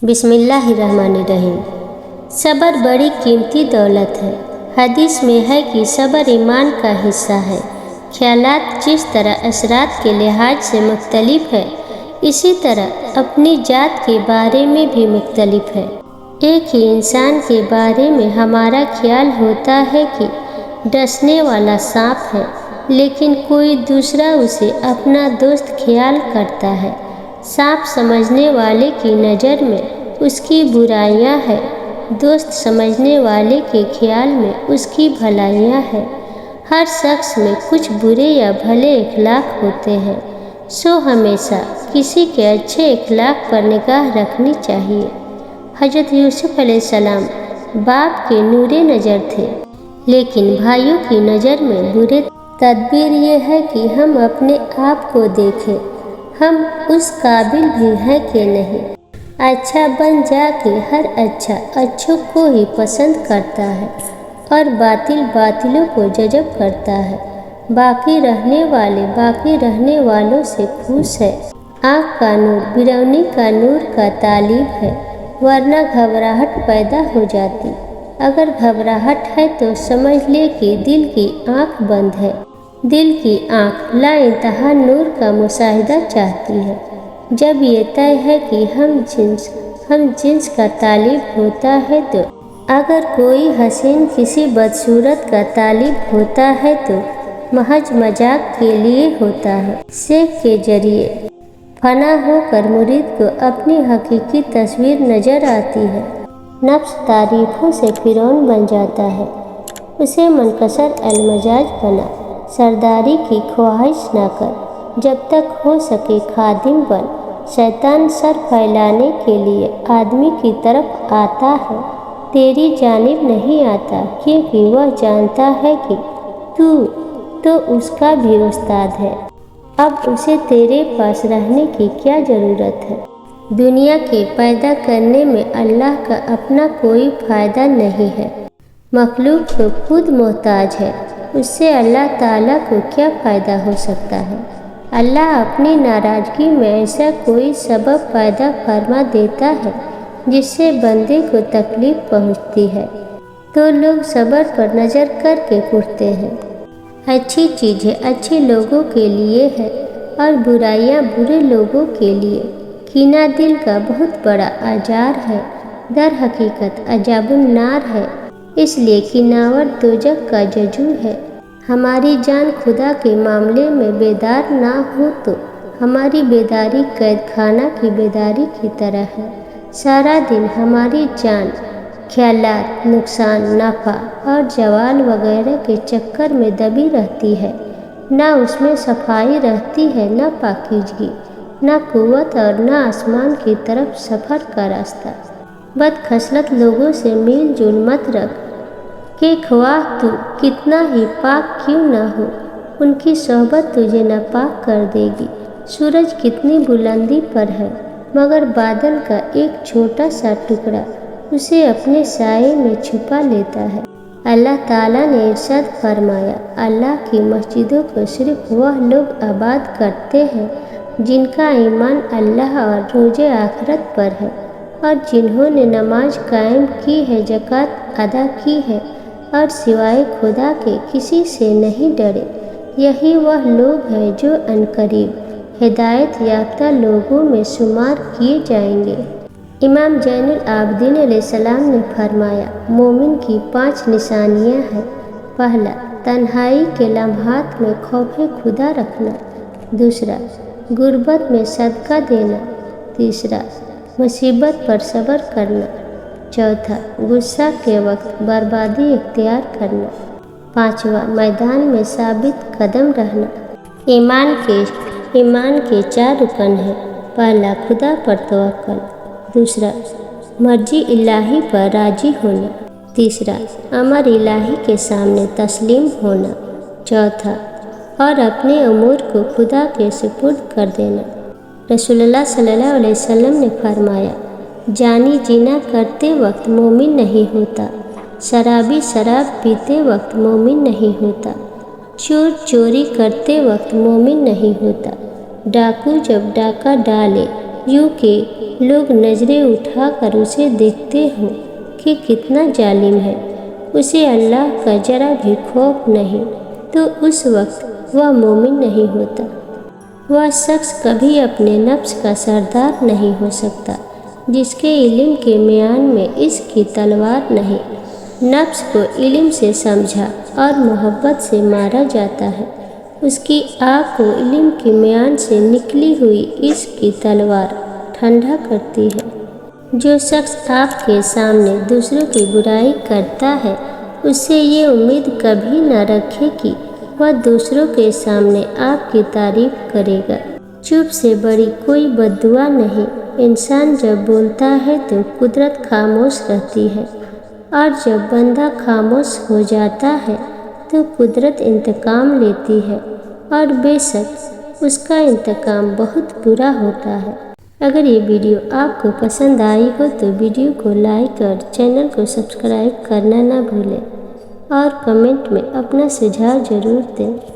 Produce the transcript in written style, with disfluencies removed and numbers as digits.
बिस्मिल्लाहिर्रहमानिर्रहीम। सब्र बड़ी कीमती दौलत है। हदीस में है कि सब्र ईमान का हिस्सा है। ख्यालात जिस तरह असरात के लिहाज से मुख्तलिफ है, इसी तरह अपनी जात के बारे में भी मुख्तलिफ है। एक ही इंसान के बारे में हमारा ख्याल होता है कि डसने वाला सांप है, लेकिन कोई दूसरा उसे अपना दोस्त ख्याल करता है। सांप समझने वाले की नज़र में उसकी बुराइयां है, दोस्त समझने वाले के ख्याल में उसकी भलाइयां है। हर शख्स में कुछ बुरे या भले इखलाक होते हैं, सो हमेशा किसी के अच्छे इखलाक पर निगाह रखनी चाहिए। हज़रत यूसुफ अलैहिस्सलाम बाप के नूरे नज़र थे, लेकिन भाइयों की नज़र में बुरे। तदबीर ये है कि हम अपने आप को देखें, हम उस काबिल भी हैं कि नहीं। अच्छा बन जाके हर अच्छा अच्छों को ही पसंद करता है और बातिल बातिलों को जज़ब करता है। बाकी रहने वाले बाकी रहने वालों से खुश है। आँख का नूर बिरौनी का नूर का तालिब है, वरना घबराहट पैदा हो जाती। अगर घबराहट है तो समझ ले कि दिल की आँख बंद है। दिल की आँख ला इंतहा नूर का मुशाहिदा चाहती है। जब ये तय है कि हम जिन्स का तालिब होता है, तो अगर कोई हसीन किसी बदसूरत का तालिब होता है तो महज मजाक के लिए होता है। शेख के जरिए फना होकर मुरीद को अपनी हकीकी तस्वीर नज़र आती है। नफ्स तारीफों से फिरौन बन जाता है, उसे मनकसर अलमजाज बना। सरदारी की ख्वाहिश न कर, जब तक हो सके खादिम बन। शैतान सर फैलाने के लिए आदमी की तरफ आता है, तेरी जानिब नहीं आता, क्योंकि वह जानता है कि तू तो उसका भी उस्ताद है। अब उसे तेरे पास रहने की क्या ज़रूरत है। दुनिया के पैदा करने में अल्लाह का अपना कोई फ़ायदा नहीं है। मखलूक तो खुद मोहताज है, उससे अल्लाह ताला को क्या फ़ायदा हो सकता है। अल्लाह अपनी नाराज़गी में ऐसा कोई सबब पैदा फरमा देता है जिससे बंदे को तकलीफ़ पहुँचती है, तो लोग सब्र पर नज़र करके उठते हैं। अच्छी चीज़ें अच्छे लोगों के लिए है और बुराइयां बुरे लोगों के लिए। कीना दिल का बहुत बड़ा आजार है, दर हकीकत अजाबुन नार है, इसलिए किनावर दोजख का जजू है। हमारी जान खुदा के मामले में बेदार ना हो तो हमारी बेदारी कैद खाना की बेदारी की तरह है। सारा दिन हमारी जान ख्यालात, नुकसान, नफ़ा और जवाल वगैरह के चक्कर में दबी रहती है। ना उसमें सफाई रहती है, ना पाकीज़गी, ना कुव्वत और ना आसमान की तरफ सफ़र का रास्ता। बदखसलत लोगों से मेल जोल मत रख कि ख्वाह तू कितना ही पाक क्यों ना हो, उनकी सोहबत तुझे नापाक कर देगी। सूरज कितनी बुलंदी पर है, मगर बादल का एक छोटा सा टुकड़ा उसे अपने साए में छुपा लेता है। अल्लाह ताला ने इरशाद फरमाया, अल्लाह की मस्जिदों को सिर्फ वह लोग आबाद करते हैं जिनका ईमान अल्लाह और रोज़े आखिरत पर है, और जिन्होंने नमाज कायम की है, ज़कात अदा की है और सिवाय खुदा के किसी से नहीं डरे। यही वह लोग हैं जो अनकरीब हिदायत याफ्ता लोगों में शुमार किए जाएंगे। इमाम ज़ैनुल आबिदीन अलैहिस्सलाम ने फरमाया, मोमिन की 5 निशानियां हैं। पहला, तन्हाई के लम्हात में खौफे खुदा रखना। दूसरा, गुर्बत में सदका देना। तीसरा, मुसीबत पर सब्र करना। चौथा, गुस्सा के वक्त बर्बादी इख्तियार करना। पाँचवा, मैदान में साबित कदम रहना। ईमान के 4 रुकन हैं। पहला, खुदा पर तवक्कुल। दूसरा, मर्जी इलाही पर राजी होना। तीसरा, अमर इलाही के सामने तस्लीम होना। चौथा, और अपने उमूर को खुदा के सुपुर्द कर देना। रसूलुल्लाह सल्लल्लाहु अलैहि वसल्लम ने फरमाया, जानी जिना करते वक्त मोमिन नहीं होता, शराबी शराब पीते वक्त मोमिन नहीं होता, चोर चोरी करते वक्त मोमिन नहीं होता, डाकू जब डाका डाले यूँ कि लोग नज़रें उठा कर उसे देखते हों कि कितना जालिम है, उसे अल्लाह का जरा भी खौफ नहीं, तो उस वक्त वह मोमिन नहीं होता। वह शख्स कभी अपने नफ्स का सरदार नहीं हो सकता जिसके इल्म के म्यान में इसकी तलवार नहीं। नफ्स को इल्म से समझा और मोहब्बत से मारा जाता है। उसकी आग को इल्म के म्यान से निकली हुई इसकी तलवार ठंडा करती है। जो शख्स आपके सामने दूसरों की बुराई करता है, उससे ये उम्मीद कभी न रखे कि वह दूसरों के सामने आपकी तारीफ करेगा। चुप से बड़ी कोई बद्दुआ नहीं। इंसान जब बोलता है तो कुदरत खामोश रहती है, और जब बंदा खामोश हो जाता है तो कुदरत इंतकाम लेती है, और बेशक उसका इंतकाम बहुत बुरा होता है। अगर ये वीडियो आपको पसंद आई हो तो वीडियो को लाइक और चैनल को सब्सक्राइब करना ना भूलें, और कमेंट में अपना सुझाव ज़रूर दें।